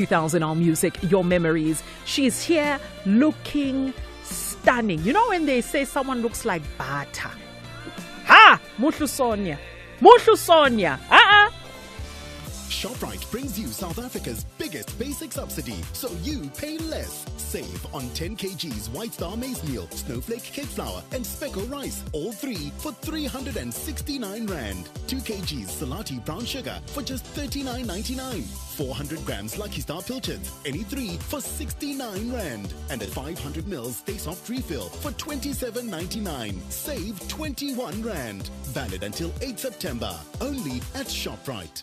2000 All Music, your memories. She's here looking stunning. You know when they say someone looks like butter? Ha! Muhlu Sonia. Muhlu Sonia. ShopRite brings you South Africa's biggest basic subsidy, so you pay less. Save on 10 kgs White Star Maize Meal, Snowflake Cake Flour, and Speckle Rice, all three for 369 Rand. 2 kgs Salati Brown Sugar for just 39.99. 400 grams Lucky Star Pilchards, any three for 69 Rand. And a 500 ml Stay Soft Refill for 27.99. Save 21 Rand. Valid until 8 September. Only at ShopRite.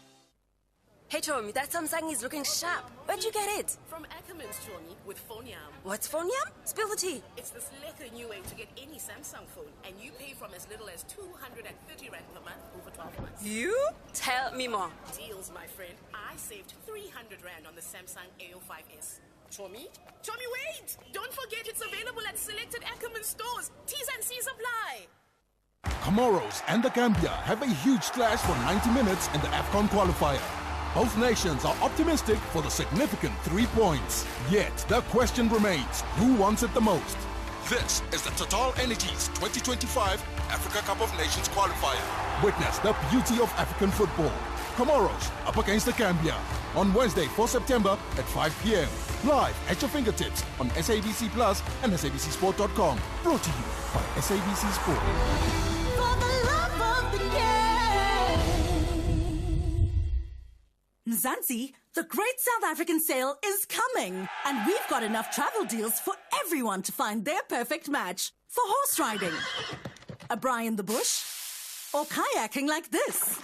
Hey Tommy, that Samsung is looking sharp. Where'd you get it? From Ackerman's, Tommy, with Phonium. What's Phonium? Spill the tea. It's this lekker new way to get any Samsung phone, and you pay from as little as 230 Rand per month over 12 months. You? Tell me more. Deals, my friend. I saved 300 Rand on the Samsung A05s. Tommy, wait! Don't forget it's available at selected Ackerman stores. T's and C's apply. Comoros and the Gambia have a huge clash for 90 minutes in the AFCON qualifier. Both nations are optimistic for the significant 3 points. Yet, the question remains, who wants it the most? This is the Total Energies 2025 Africa Cup of Nations qualifier. Witness the beauty of African football. Comoros up against the Gambia on Wednesday, 4 September at 5 p.m. Live at your fingertips on SABC Plus and SABCSport.com. Brought to you by SABC Sport. For the love of the game. Mzansi, the Great South African Sale is coming, and we've got enough travel deals for everyone to find their perfect match. For horse riding, a braai in the bush, or kayaking like this.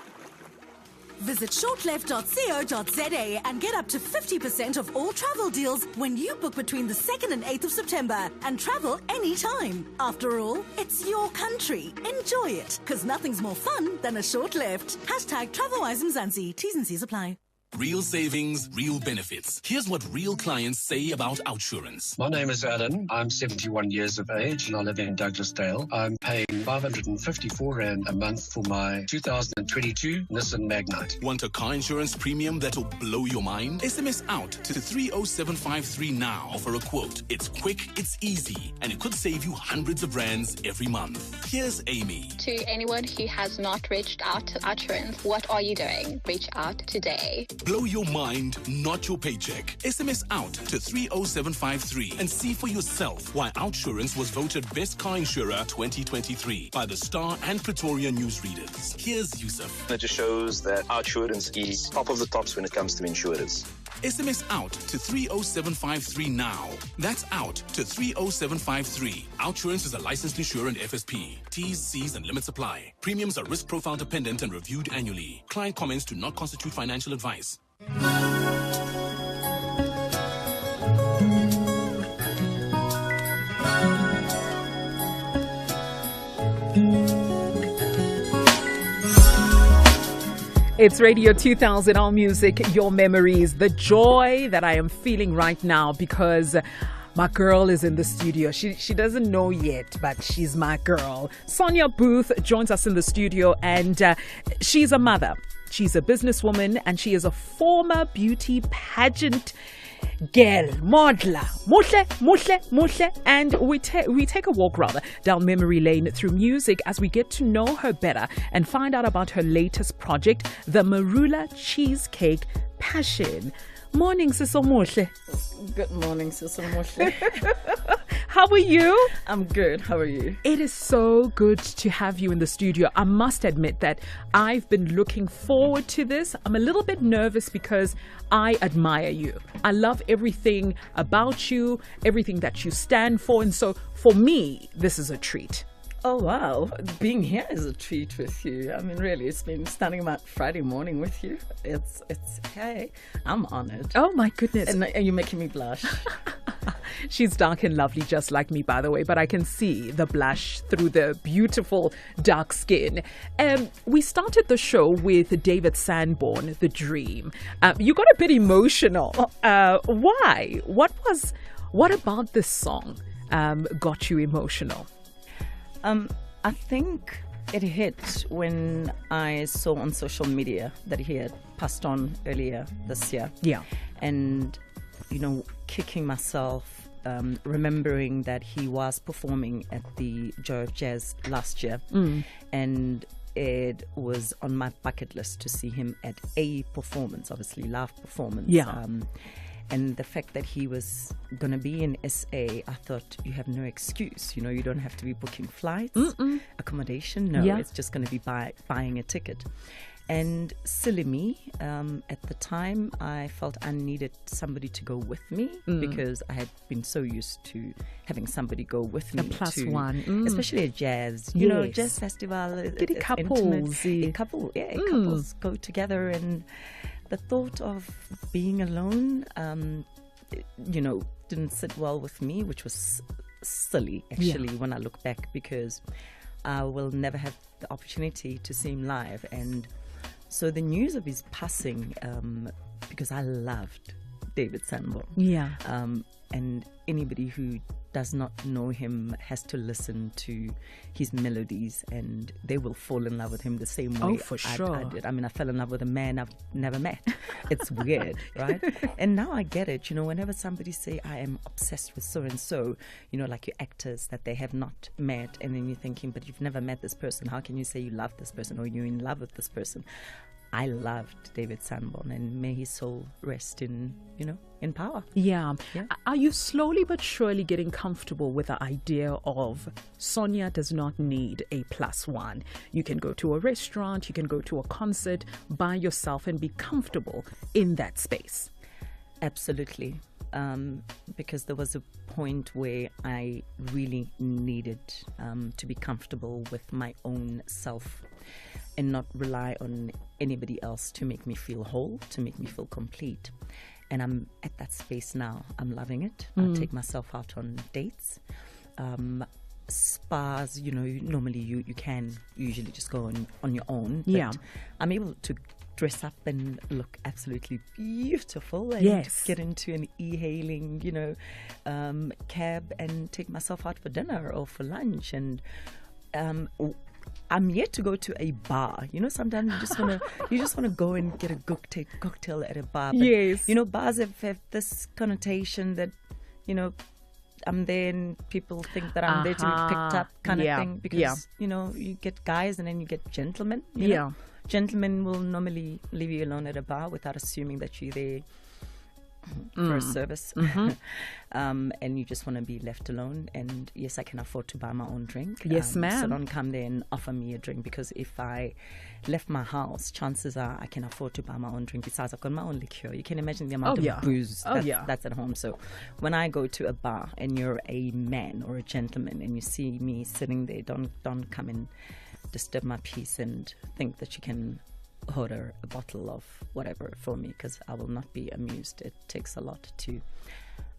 Visit shortleft.co.za and get up to 50% of all travel deals when you book between the 2nd and 8th of September and travel anytime. After all, it's your country. Enjoy it, because nothing's more fun than a short left. #TravelWise Mzansi. T's and C's apply. Real savings, real benefits. Here's what real clients say about OUTsurance. My name is Adam. I'm 71 years of age and I live in Douglasdale. I'm paying 554 Rand a month for my 2022 Nissan Magnite. Want a car insurance premium that'll blow your mind? SMS out to 30753 now for a quote. It's quick, it's easy, and it could save you hundreds of rands every month. Here's Amy. To anyone who has not reached out to OUTsurance, what are you doing? Reach out today. Blow your mind, not your paycheck. SMS out to 30753 and see for yourself why OUTsurance was voted Best Car Insurer 2023 by the Star and Pretoria newsreaders. Here's Yusuf. It just shows that OUTsurance is top of the tops when it comes to insurers. SMS out to 30753 now. That's out to 30753. OUTsurance is a licensed insurer and FSP. T's, C's, and limits apply. Premiums are risk profile dependent and reviewed annually. Client comments do not constitute financial advice. It's Radio 2000 All Music, your memories. The joy that I am feeling right now because my girl is in the studio. She doesn't know yet, but she's my girl. Sonia Booth joins us in the studio, and she's a mother. She's a businesswoman, and she is a former beauty pageant girl, modeler, muhle, and we take a walk rather down memory lane through music as we get to know her better and find out about her latest project, the Marula Cheesecake Passion. Morning, Sister Muhle. Good morning, Sister Muhle. How are you? I'm good. How are you? It is so good to have you in the studio. I must admit that I've been looking forward to this. I'm a little bit nervous because I admire you. I love everything about you, everything that you stand for. And so for me, this is a treat. Oh, wow. Being here is a treat with you. I mean, really, it's been starting about Friday morning with you. Hey, I'm honored. Oh, my goodness. And you're making me blush. She's dark and lovely, just like me, by the way, but I can see the blush through the beautiful dark skin. We started the show with David Sanborn, The Dream. You got a bit emotional. Why? What about this song got you emotional? I think It hit when I saw on social media that he had passed on earlier this year. Yeah. And, kicking myself, remembering that he was performing at the Joy of Jazz last year. And it was on my bucket list to see him at a performance, obviously live performance. Yeah. And the fact that he was going to be in SA, I thought, you have no excuse. You don't have to be booking flights, accommodation. No, it's just going to be buying a ticket. And silly me, at the time, I felt I needed somebody to go with me because I had been so used to having somebody go with me. A plus one. Especially a jazz, jazz festival. Couples. Couples go together. And the thought of being alone, didn't sit well with me, which was silly, actually, when I look back, because I will never have the opportunity to see him live. And so the news of his passing, because I loved David Sanborn. Yeah. And anybody who does not know him has to listen to his melodies, and they will fall in love with him the same way. Oh, for sure. I did. I mean, I fell in love with a man I've never met. It's weird, right? And now I get it. Whenever somebody say, I am obsessed with so-and-so, like your actors that they have not met, and then you're thinking, but you've never met this person. How can you say you love this person or you're in love with this person? I loved David Sanborn, and may his soul rest in power. Yeah. Are you slowly but surely getting comfortable with the idea of Sonia does not need a plus one? You can go to a restaurant, you can go to a concert by yourself and be comfortable in that space. Absolutely. Because there was a point where I really needed to be comfortable with my own self and not rely on anybody else to make me feel whole, to make me feel complete. And I'm at that space now. I'm loving it. I take myself out on dates. Spas, normally you can usually just go on your own. But I'm able to dress up and look absolutely beautiful and get into an e-hailing, cab and take myself out for dinner or for lunch. And I'm yet to go to a bar. Sometimes you just wanna go and get a cocktail at a bar. But, bars have this connotation that, I'm there and people think that I'm there to be picked up kind of thing. Because, you get guys and then you get gentlemen. Gentlemen will normally leave you alone at a bar without assuming that you're there for a service. And you just want to be left alone. And yes, I can afford to buy my own drink. Yes, ma'am. So don't come there and offer me a drink, because if I left my house, chances are I can afford to buy my own drink. Besides, I've got my own liquor. You can imagine the amount of booze that's at home. So when I go to a bar and you're a man or a gentleman and you see me sitting there, don't come and disturb my peace and think that you can order a bottle of whatever for me, because I will not be amused. It takes a lot to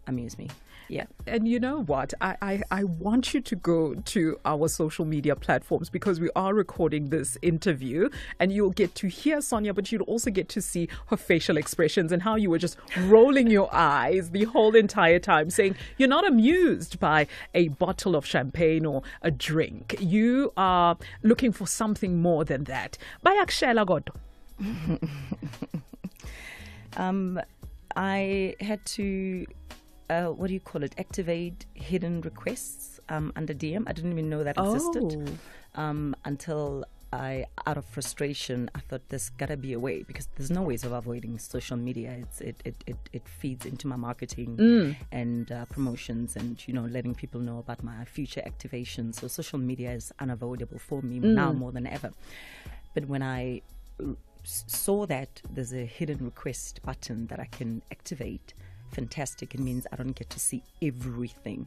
amuse me. Yeah. And you know what? I want you to go to our social media platforms, because we are recording this interview and you'll get to hear Sonia, but you'll also get to see her facial expressions and how you were just rolling your eyes the whole entire time, saying you're not amused by a bottle of champagne or a drink. You are looking for something more than that. Bayakshela godo. I had to activate hidden requests under DM. I didn't even know that existed until out of frustration, I thought there's gotta be a way, because there's no ways of avoiding social media. It feeds into my marketing and promotions, and letting people know about my future activations. So social media is unavoidable for me now more than ever. But when I saw that there's a hidden request button that I can activate, fantastic. It means I don't get to see everything.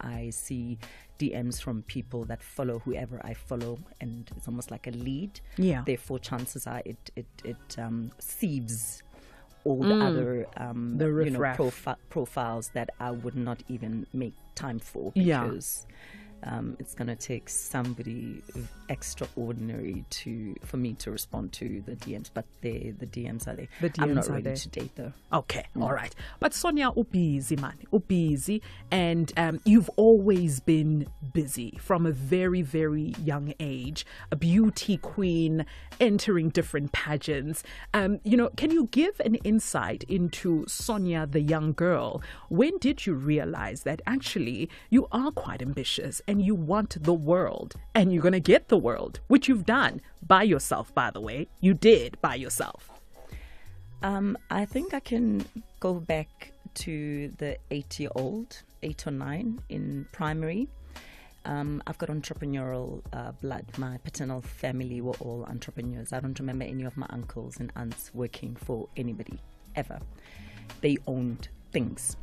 I see DMs from people that follow whoever I follow, and it's almost like a lead. Therefore, chances are it sieves all the other profiles that I would not even make time for, because It's going to take somebody extraordinary for me to respond to the DMs, but the DMs are there. I'm not ready to date though. Okay, all right. But Sonia, busy, and you've always been busy from a very, very young age, a beauty queen, entering different pageants. Can you give an insight into Sonia, the young girl? When did you realize that actually you are quite ambitious and you want the world and you're going to get the world, which you've done by yourself, by the way? You did by yourself. I think I can go back to the 8 or 9 in primary. I've got entrepreneurial blood. My paternal family were all entrepreneurs. I don't remember any of my uncles and aunts working for anybody, ever. They owned things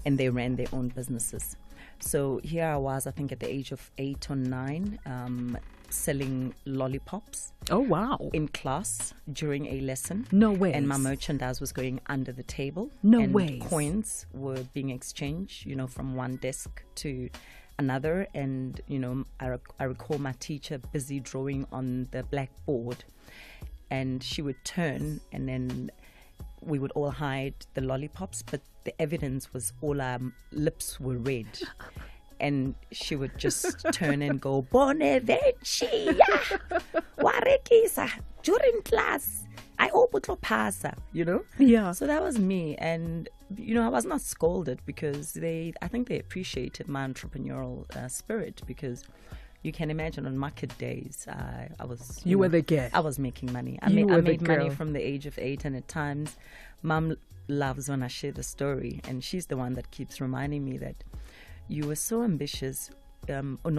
and they ran their own businesses. So here I was, I think at the age of 8 or 9, selling lollipops. Oh, wow. In class during a lesson. No way. And my merchandise was going under the table. No and way. Coins were being exchanged, from one desk to another. And, I recall my teacher busy drawing on the blackboard. And she would turn and then we would all hide the lollipops, but the evidence was all our lips were red. And she would just turn and go, Bonaventure, warekisa, during class, I hope it will pass, Yeah. So that was me. And, I was not scolded because I think they appreciated my entrepreneurial spirit, because you can imagine on market days, I was... You were the girl. I was making money. I made money from the age of 8, and at times, Mom loves when I share the story, and she's the one that keeps reminding me that you were so ambitious. Going to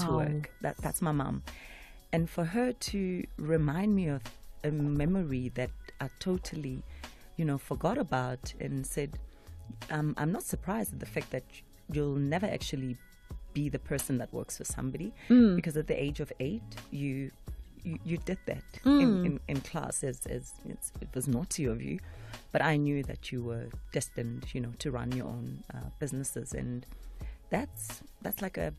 work. That's my mom. And for her to remind me of a memory that I totally, forgot about, and said, I'm not surprised at the fact that you'll never actually be the person that works for somebody, because at the age of 8 you did that in class as it was naughty of you, but I knew that you were destined to run your own businesses, and that's like a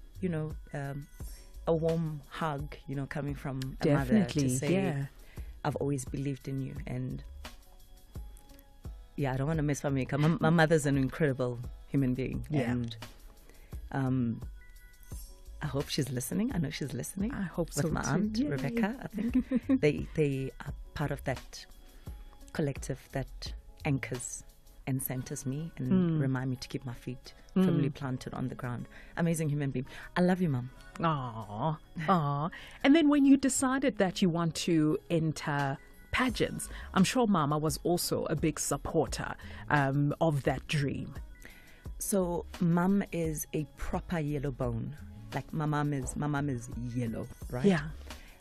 warm hug coming from a mother to say, I've always believed in you. And I don't want to miss my makeup. My mother's an incredible human being, and I hope she's listening. I know she's listening. I hope with so my too. aunt, Yay. Rebecca, I think. they are part of that collective that anchors and centers me and remind me to keep my feet firmly planted on the ground. Amazing human being. I love you, Mom. Aww. And then when you decided that you want to enter pageants, I'm sure Mama was also a big supporter of that dream. So Mom is a proper yellow bone. Like my mom is yellow, right? Yeah.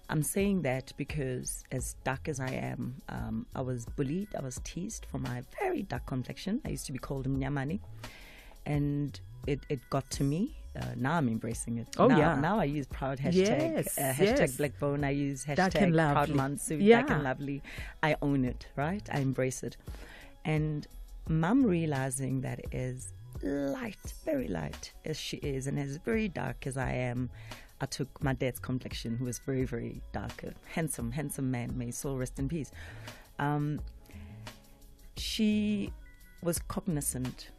I'm saying that because as dark as I am, I was bullied, I was teased for my very dark complexion. I used to be called Mnyamani, and it got to me. Now I'm embracing it. Now I use proud hashtag, hashtag black bone. I use hashtag proud Mansu, dark and lovely. I own it, right? I embrace it. And Mom realizing that is light, very light as she is, and as very dark as I am, I took my dad's complexion, who was very, very dark, a handsome man, may his soul rest in peace. She was cognizant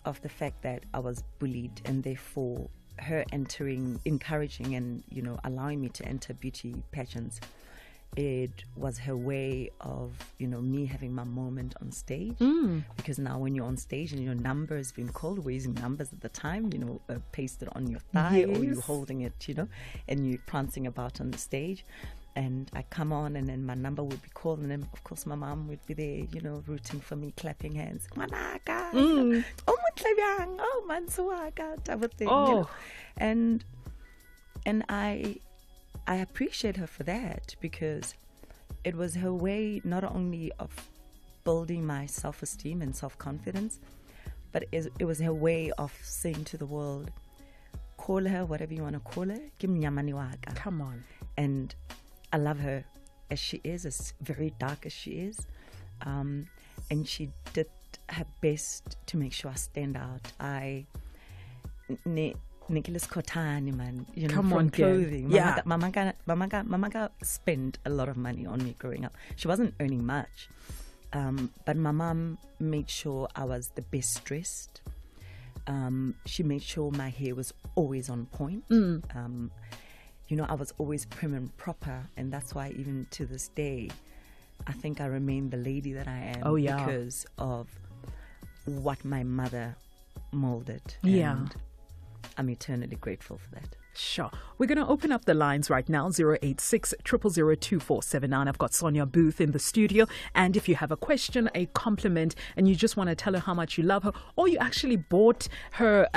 of the fact that I was bullied, and therefore her encouraging and allowing me to enter beauty pageants, it was her way of me having my moment on stage, because now when you're on stage and your number has been called, we're using numbers at the time, pasted on your thigh, or you're holding it, and you're prancing about on the stage, and I come on and then my number would be called, and then of course my mom would be there, rooting for me, clapping hands, oh Mansuaka, type of thing, and I appreciate her for that, because it was her way not only of building my self-esteem and self-confidence, but it was her way of saying to the world, call her whatever you want to call her, come on. And I love her as she is, as very dark as she is, and she did her best to make sure I stand out. Nicholas Kotani, man, you know, Come from on, clothing. yeah. Mama spent a lot of money on me growing up. She wasn't earning much, but my mom made sure I was the best dressed. She made sure my hair was always on point. You know, I was always prim and proper, and that's why even to this day, I think I remain the lady that I am because of what my mother molded. And I'm eternally grateful for that. Sure. We're going to open up the lines right now, 086 000 2479. I've got Sonia Booth in the studio. And if you have a question, a compliment, and you just want to tell her how much you love her, or you actually bought her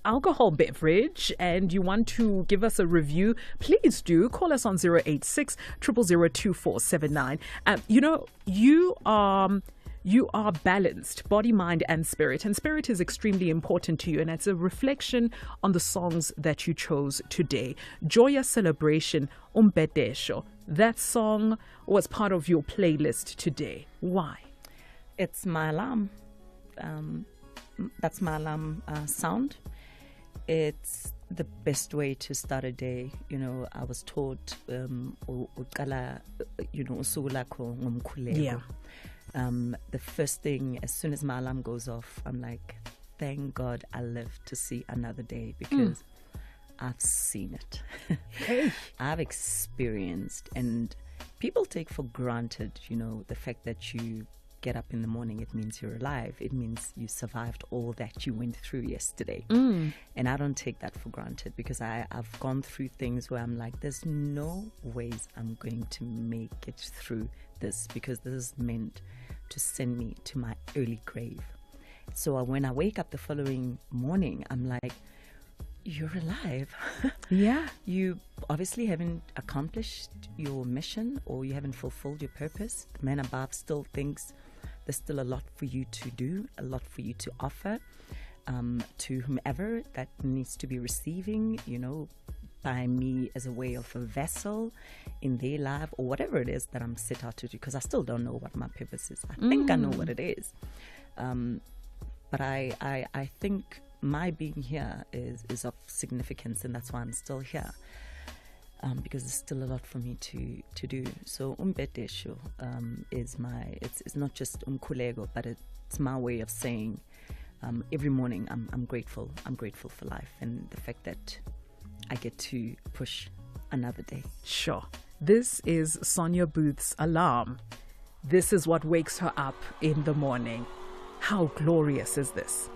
alcohol beverage and you want to give us a review, please do call us on 086 000 2479. You know, you are balanced, body, mind, and spirit. And spirit is extremely important to you. And it's a reflection on the songs that you chose today. Joyous Celebration, Umbedesho. That song was part of your playlist today. Why? It's my alarm. That's my alarm sound. It's the best way to start a day. You know, I was taught, the first thing, as soon as my alarm goes off, I'm like, thank God I live to see another day, because I've seen it. I've experienced, and people take for granted, you know, the fact that you get up in the morning, it means you're alive. It means you survived all that you went through yesterday. And I don't take that for granted, because I've gone through things where I'm like, there's no ways I'm going to make it through this, because this is meant to send me to my early grave. So when I wake up the following morning, I'm like, you're alive. You obviously haven't accomplished your mission, or you haven't fulfilled your purpose. The man above still thinks there's still a lot for you to do, a lot for you to offer to whomever that needs to be receiving, you know, by me as a way of a vessel in their life, or whatever it is that I'm set out to do, because I still don't know what my purpose is. I think I know what it is. But I think my being here is of significance, and that's why I'm still here, because there's still a lot for me to do. So Umbedesho is it's not just Umkulego, but it's my way of saying every morning I'm grateful. I'm grateful for life and the fact that I get to push another day. Sure. This is Sonia Booth's alarm. This is what wakes her up in the morning. How glorious is this?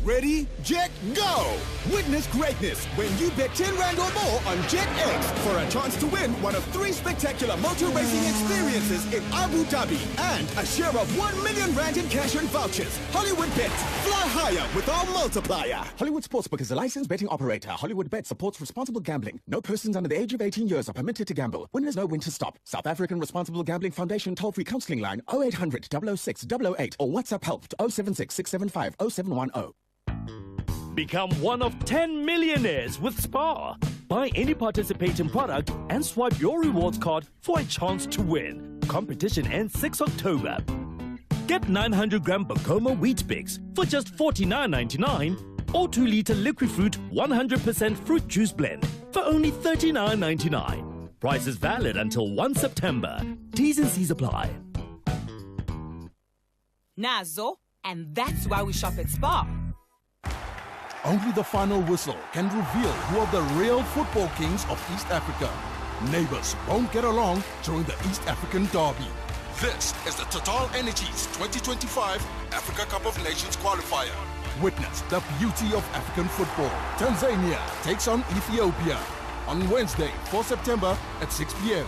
Ready, Jet, go! Witness greatness when you bet 10 Rand or more on Jet X for a chance to win one of 3 spectacular motor racing experiences in Abu Dhabi and a share of 1 million Rand in cash and vouchers. Hollywood Bets. Fly higher with our multiplier. Hollywood Sportsbook is a licensed betting operator. Hollywood Bet supports responsible gambling. No persons under the age of 18 years are permitted to gamble. Winners know when to stop. South African Responsible Gambling Foundation toll-free counseling line 0800 006 008 or WhatsApp help to 076 675 0710. Become one of 10 millionaires with Spar. Buy any participating product and swipe your rewards card for a chance to win. Competition ends 6 October. Get 900-gram Bacoma Wheat Bix for just $49.99 or 2-liter liquid fruit 100% fruit juice blend for only $39.99. Price is valid until 1 September. T's and C's apply. Nazo, and that's why we shop at Spar. Only the final whistle can reveal who are the real football kings of East Africa. Neighbors won't get along during the East African Derby. This is the Total Energies 2025 Africa Cup of Nations qualifier. Witness the beauty of African football. Tanzania takes on Ethiopia on Wednesday, 4 September at 6 p.m.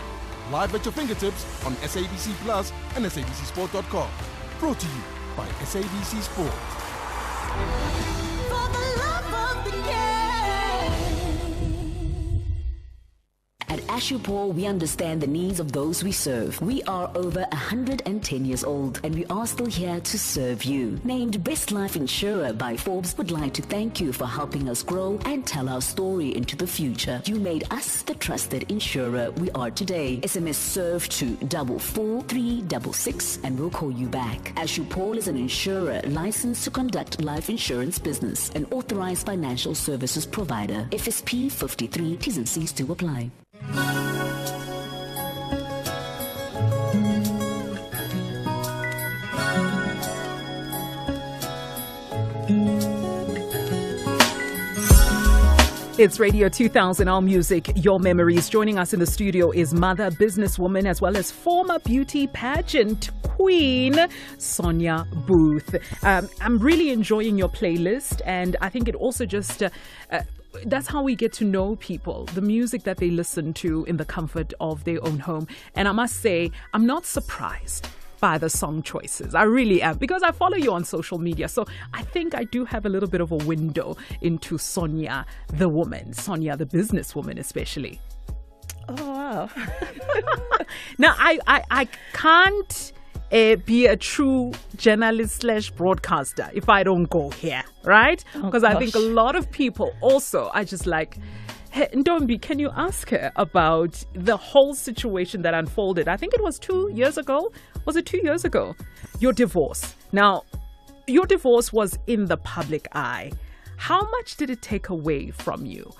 Live at your fingertips on SABC Plus and SABCSport.com. Brought to you by SABC Sport. At Ashupor, we understand the needs of those we serve. We are over 110 years old, and we are still here to serve you. Named Best Life Insurer by Forbes, would like to thank you for helping us grow and tell our story into the future. You made us the trusted insurer we are today. SMS serve to 44366 and we'll call you back. Ashupor is an insurer licensed to conduct life insurance business, an authorized financial services provider. FSP 53, T's and C's to apply. It's Radio 2000, All Music, Your Memories. Joining us in the studio is mother, businesswoman, as well as former beauty pageant queen, Sonia Booth. I'm really enjoying your playlist, and I think it also just... that's how we get to know people, the music that they listen to in the comfort of their own home. And I must say, I'm not surprised by the song choices. I really am, because I follow you on social media. So I think I do have a little bit of a window into Sonia, the woman, Sonia, the businesswoman, especially. Oh, wow. Now, I can't be a true journalist / broadcaster if I don't go here, right? Because I think a lot of people also are just like, hey, Ntombi, can you ask her about the whole situation that unfolded? I think it was 2 years ago. Was it 2 years ago? Your divorce. Now, your divorce was in the public eye. How much did it take away from you?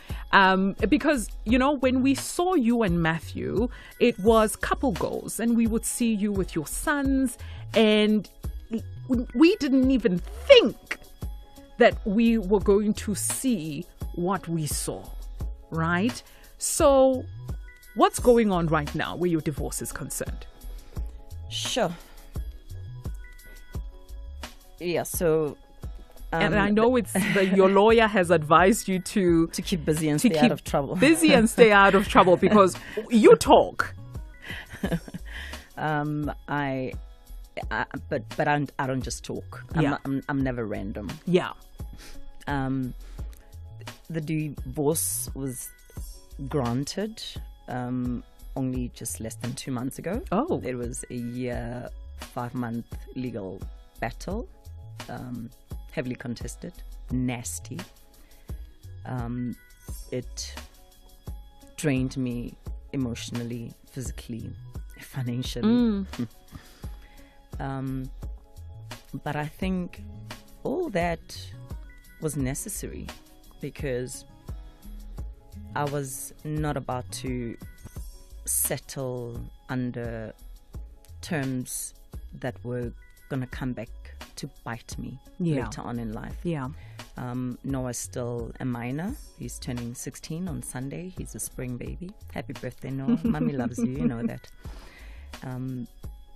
Because, you know, when we saw you and Matthew, it was couple goals, and we would see you with your sons, and we didn't even think that we were going to see what we saw, right? So what's going on right now where your divorce is concerned? Sure. Yeah, so... and I know it's your lawyer has advised you to keep busy and stay out of trouble. Busy and stay out of trouble, because you talk. I don't just talk. I'm never random. Yeah. The divorce was granted only just less than 2 months ago. Oh. It was a year, 5-month legal battle. Heavily contested, nasty. It drained me emotionally, physically, financially. But I think all that was necessary, because I was not about to settle under terms that were going to come back to bite me later on in life. Yeah. Noah's still a minor. He's turning 16 on Sunday. He's a spring baby. Happy birthday, Noah. Mommy loves you. You know that.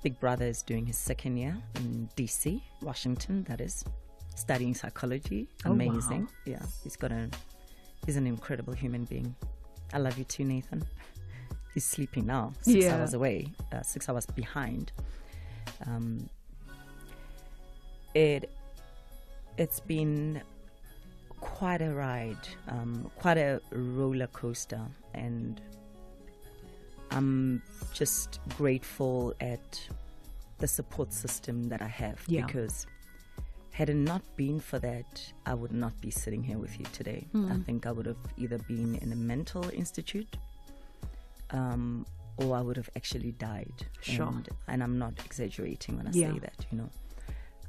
Big brother is doing his second year in DC, Washington, that is. studying psychology. Oh, Amazing. wow. Yeah, he's an incredible human being. I love you too, Nathan. He's sleeping now, 6 hours away, 6 hours behind. It's been quite a ride, quite a roller coaster, and I'm just grateful at the support system that I have, because had it not been for that, I would not be sitting here with you today. I think I would have either been in a mental institute, or I would have actually died. Sure. And I'm not exaggerating when I say that, you know.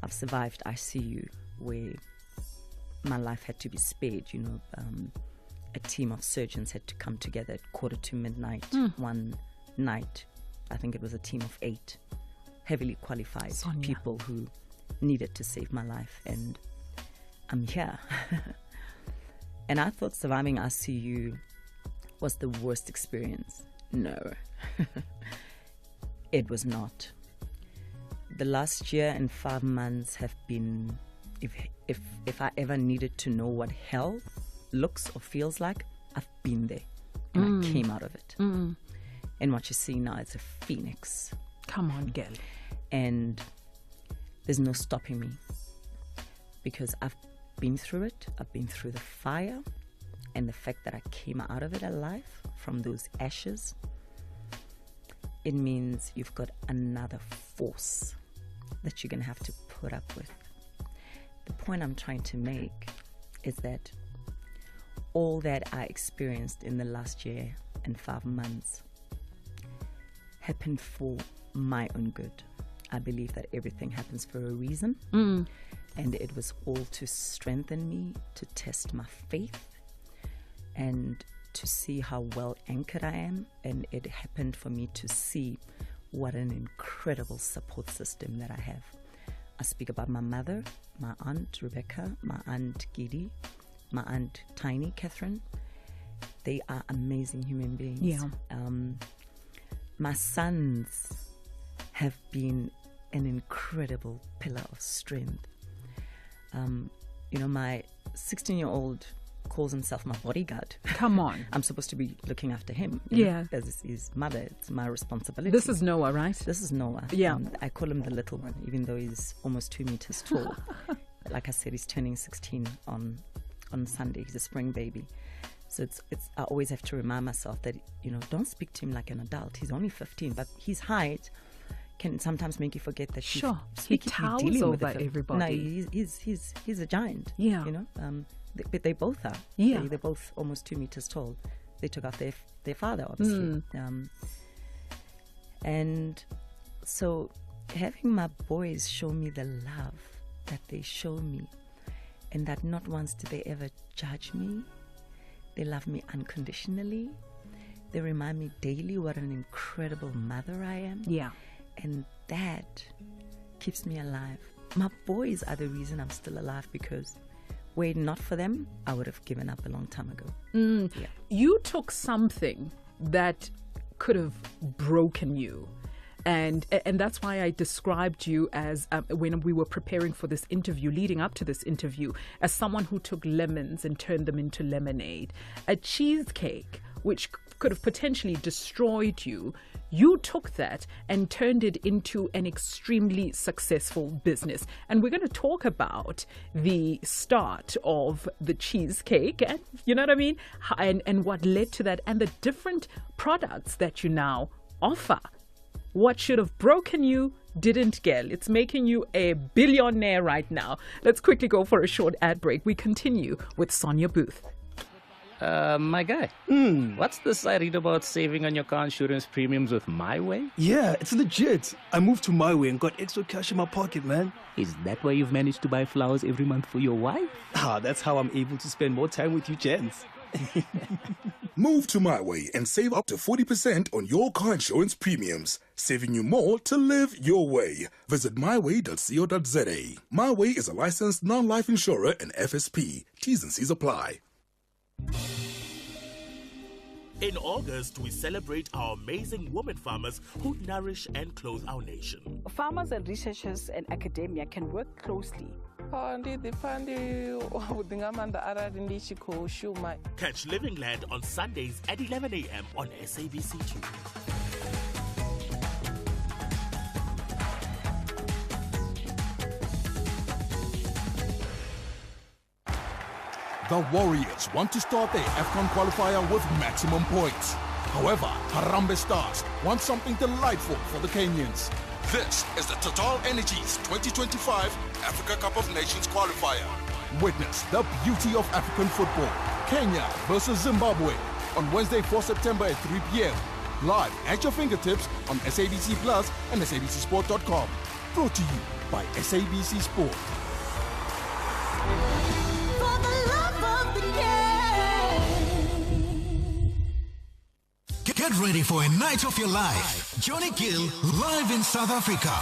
I've survived ICU where my life had to be spared, you know. A team of surgeons had to come together at midnight. One night, I think it was a team of 8 heavily qualified people who needed to save my life, and I'm here. And I thought surviving ICU was the worst experience. No, it was not. The last year and 5 months have been, if I ever needed to know what hell looks or feels like, I've been there, and I came out of it. And what you see now is a phoenix. Come on, girl. And there's no stopping me, because I've been through it. I've been through the fire, and the fact that I came out of it alive from those ashes, it means you've got another force that you're going to have to put up with. The point I'm trying to make is that all that I experienced in the last year and 5 months happened for my own good. I believe that everything happens for a reason, and it was all to strengthen me, to test my faith, and to see how well anchored I am. And it happened for me to see what an incredible support system that I have. I speak about my mother, my aunt Rebecca, my aunt Gidi, my aunt Tiny Catherine. They are amazing human beings. Yeah. My sons have been an incredible pillar of strength. You know, my 16-year-old calls himself my bodyguard. Come on. I'm supposed to be looking after him. You know, as his mother. It's my responsibility. This is Noah, right? This is Noah. Yeah. I call him the little one, even though he's almost 2 meters tall. Like I said, he's turning 16 on Sunday. He's a spring baby. So it's I always have to remind myself that, you know, don't speak to him like an adult. He's only 15, but his height can sometimes make you forget that he towers over everybody. No, he's a giant. Yeah. You know, but they both are. Yeah. They're both almost 2 meters tall. They took after their father, obviously. And so having my boys show me the love that they show me, and that not once do they ever judge me. They love me unconditionally. They remind me daily what an incredible mother I am. Yeah. And that keeps me alive. My boys are the reason I'm still alive, because were it not for them, I would have given up a long time ago. Yeah. You took something that could have broken you. And that's why I described you as, when we were preparing for this interview, leading up to this interview, as someone who took lemons and turned them into lemonade. A cheesecake, which could have potentially destroyed you, you took that and turned it into an extremely successful business. And we're going to talk about the start of the cheesecake, and you know what I mean? And what led to that, and the different products that you now offer. What should have broken you didn't, girl. It's making you a billionaire right now. Let's quickly go for a short ad break. We continue with Sonia Booth. My guy, what's this I read about saving on your car insurance premiums with My Way? Yeah, it's legit. I moved to My Way and got extra cash in my pocket, man. Is that why you've managed to buy flowers every month for your wife? That's how I'm able to spend more time with you, gents. Move to My Way and save up to 40% on your car insurance premiums, saving you more to live your way. Visit myway.co.za. My Way is a licensed non-life insurer and FSP. T's and C's apply. In August, we celebrate our amazing women farmers who nourish and clothe our nation. Farmers and researchers and academia can work closely Catch Living Land on Sundays at 11 a.m. on SABC2. The Warriors want to start their AFCON qualifier with maximum points. However, Harambee Stars want something delightful for the Kenyans. This is the Total Energies 2025 Africa Cup of Nations qualifier. Witness the beauty of African football. Kenya versus Zimbabwe on Wednesday, 4 September at 3 p.m. Live at your fingertips on SABC Plus and SABCSport.com. Brought to you by SABC Sport. Get ready for a night of your life. Johnny Gill live in South Africa.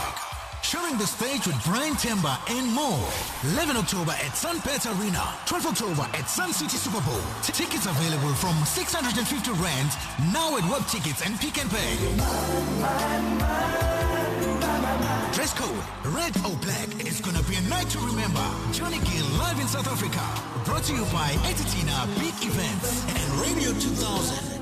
Sharing the stage with Brian Temba and more. 11 October at Sunbet Arena. 12 October at Sun City Super Bowl. Tickets available from 650 Rand now at Web Tickets and Pick and Pay. Dress code red or black. It's gonna be a night to remember. Johnny Gill live in South Africa. Brought to you by Etitina Big Events and Radio 2000.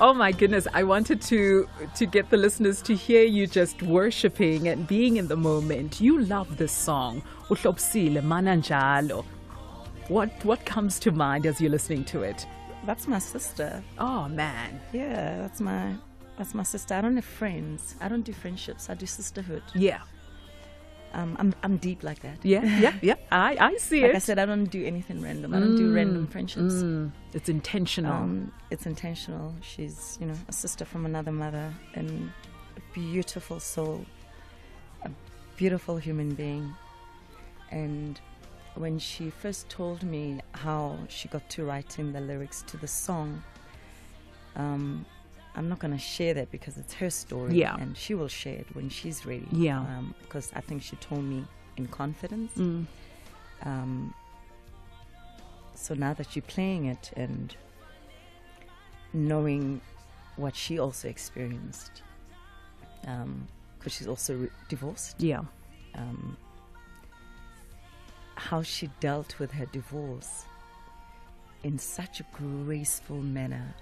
Oh my goodness, I wanted to get the listeners to hear you just worshiping and being in the moment. You love this song. Uhlopsile mananjalo. What comes to mind as you're listening to it? That's my sister. Oh man. Yeah, that's my sister. I don't have friends. I don't do friendships. I do sisterhood. Yeah. I'm deep like that. Yeah. I see it. Like I said, I don't do anything random. I don't do random friendships. It's intentional. It's intentional. She's, a sister from another mother and a beautiful soul, a beautiful human being. And when she first told me how she got to writing the lyrics to the song, I'm not going to share that because it's her story. Yeah. And she will share it when she's ready. Yeah. Because I think she told me in confidence. So now that you're playing it and knowing what she also experienced, because she's also divorced. Yeah. How she dealt with her divorce in such a graceful manner.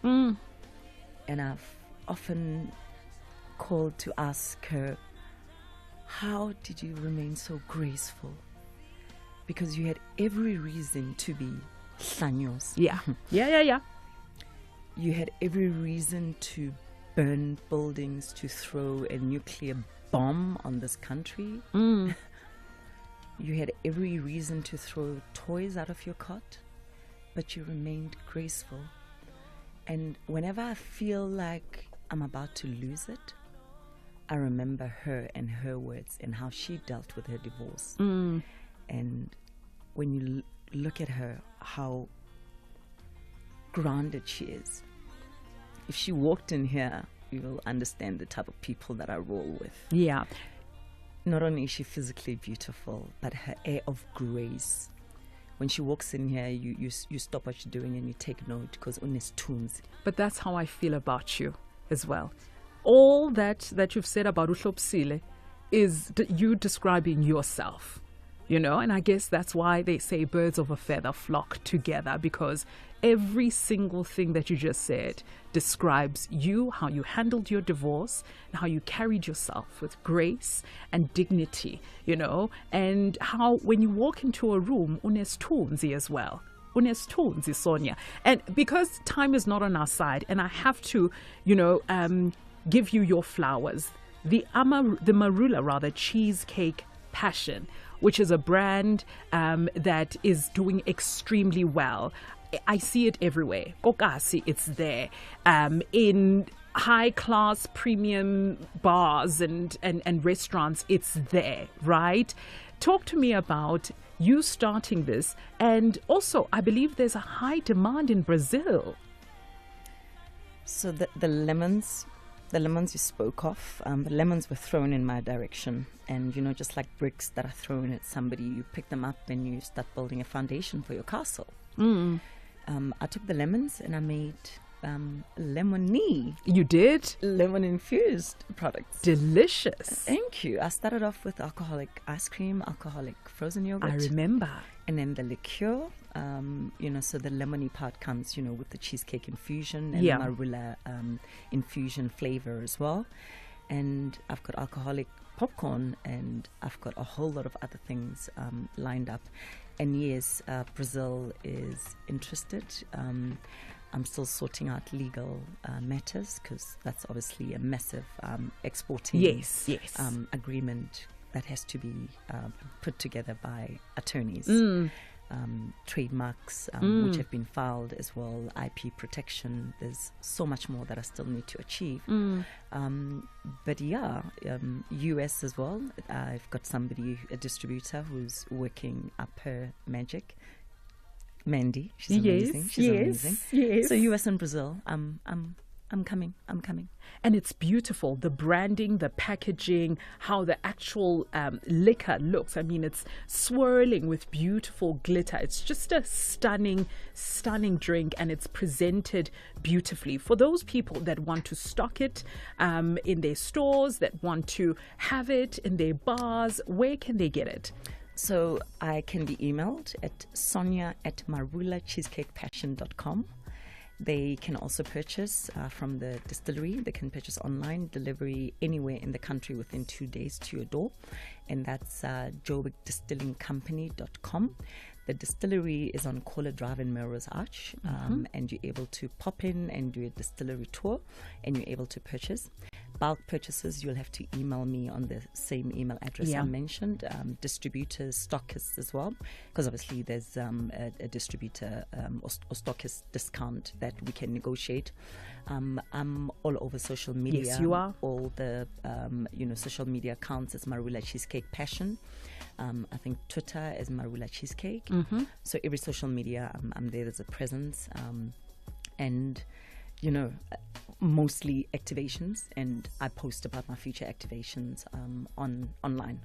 And I've often called to ask her, how did you remain so graceful? Because you had every reason to be Sanyos. Yeah. Yeah. You had every reason to burn buildings, to throw a nuclear bomb on this country. You had every reason to throw toys out of your cot, but you remained graceful. And whenever I feel like I'm about to lose it, I remember her and her words and how she dealt with her divorce. And when you look at her, how grounded she is. If she walked in here, you will understand the type of people that I roll with. Yeah. Not only is she physically beautiful, but her air of grace. When she walks in here, you stop what you're doing and you take note because unesithunzi. But that's how I feel about you as well. All that you've said about Uhlopsile is you describing yourself, you know, and I guess that's why they say birds of a feather flock together, because every single thing that you just said describes you, how you handled your divorce, and how you carried yourself with grace and dignity, you know, and how when you walk into a room, unesithunzi as well. Unesithunzi, Sonia. And because time is not on our side, and I have to, you know, give you your flowers, the Marula Cheesecake Passion, which is a brand that is doing extremely well. I see it everywhere. Kokasi, it's there. In high-class premium bars and restaurants, it's there, right? Talk to me about you starting this. And also, I believe there's a high demand in Brazil. So the lemons you spoke of, the lemons were thrown in my direction. And, you know, just like bricks that are thrown at somebody, you pick them up and you start building a foundation for your castle. I took the lemons and I made lemonade. You did? Lemon-infused products. Delicious. Thank you. I started off with alcoholic ice cream, alcoholic frozen yogurt. I remember. And then the liqueur, you know, so the lemony part comes, you know, with the cheesecake infusion and the marula infusion flavor as well. And I've got alcoholic popcorn and I've got a whole lot of other things lined up. And yes, Brazil is interested. I'm still sorting out legal matters because that's obviously a massive exporting agreement that has to be put together by attorneys. Trademarks which have been filed as well, IP protection. There's so much more that I still need to achieve. But US as well. I've got somebody, a distributor, who's working up her magic. Mandy, she's amazing. She's amazing. Yes. So US and Brazil, I'm coming. And it's beautiful, the branding, the packaging, how the actual liquor looks. I mean, it's swirling with beautiful glitter. It's just a stunning drink, and it's presented beautifully. For those people that want to stock it in their stores, that want to have it in their bars, where can they get it? So I can be emailed at sonia@marulacheesecakepassion.com. They can also purchase from the distillery. They can purchase online, delivery anywhere in the country within 2 days to your door. And that's joburgdistillingcompany.com. The distillery is on Kohler Drive in Melrose Arch, and you're able to pop in and do a distillery tour, and you're able to purchase. Bulk purchases, you'll have to email me on the same email address I mentioned. Distributors, stockists as well, because obviously there's a distributor or stockist discount that we can negotiate. I'm all over social media. Yes, you are. All the social media accounts is Marula Cheesecake Passion. I think Twitter is Marula Cheesecake. So every social media, I'm there. There's a presence, and mostly activations, and I post about my future activations online